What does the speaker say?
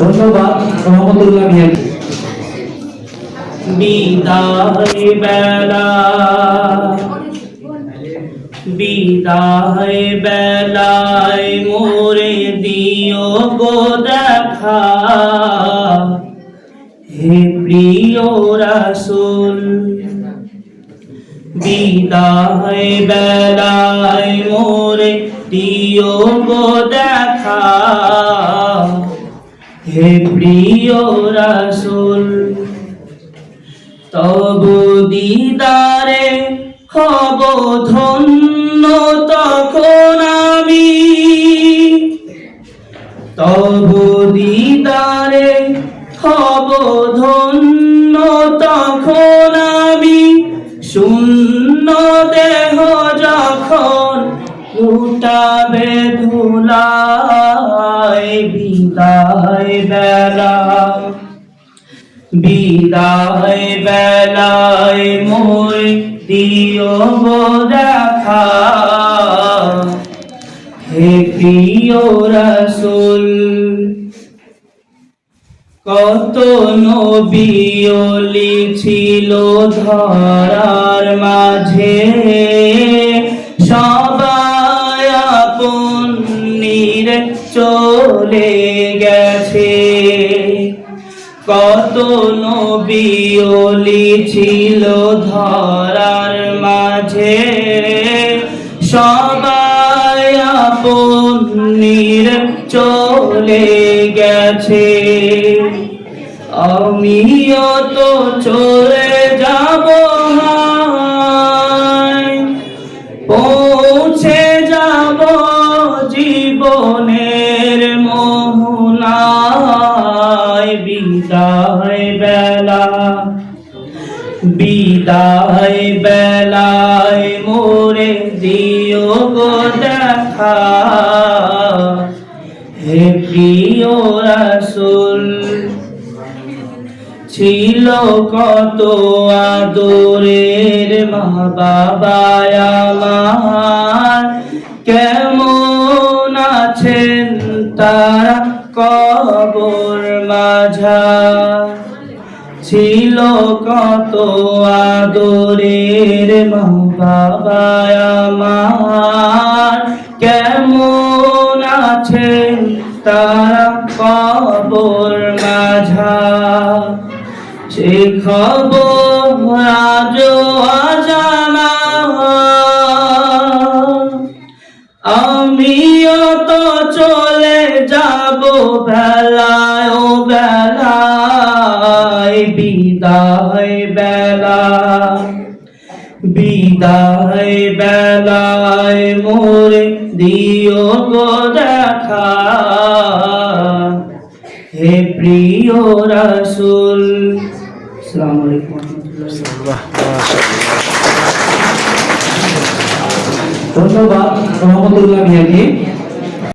ধন্যবাদ রহমতুল্লাহ মিয়াকে। বিদায় বেলা বিদায় বেলায় মোরে দিও গো দেখা, হে প্রিয় রাসূল। বিদায় বেলায় মোরে দিও গো দেখা, হে প্রিয় রাসূল। তবু দিদারে হব ধন্য তখন আমি, তবু দিদারে হব ধন্য তখন আমি। শূন্য দেহ যখন লুটাবে ধুলায়, বিদায় বেলা বিদায় বেলায় মোরে দিও গো দেখা, হে প্রিয় রাসূল। কত নবী ওলি ছিল ধরার মাঝে, সবাই আপন নিরে চলে গেছে। কত নবী ওলি ছিল ধরার মাঝে, সবাই আপন নিরে চলে গেছে। আমিও তো চলে যাব, পৌঁছে যাব জীবনের মোহনায়। বিদায় বেলা বিদায় বেলায় মোরে দিও গো দেখা, হে প্রিয় রাসূল। ছিল কত আদরের মা বাবা আমার, কেমন আছেন তারা কবর মাঝার। ছিল কত আদরের মা বাবা আমার, কেমন আছেন তারা কবর মাঝার। সে খবর আজও অজানা, আমিও তো চলে যাব বেলায় ও বেলায়। বিদায় বেলা বিদায় বেলায় মোরে দিও গো দেখা, হে প্রিয় রাসূল। আসসালামু আলাইকুম ওয়া রাহমাতুল্লাহ। ধন্যবাদ রহমতুল্লাহ মিয়াকে।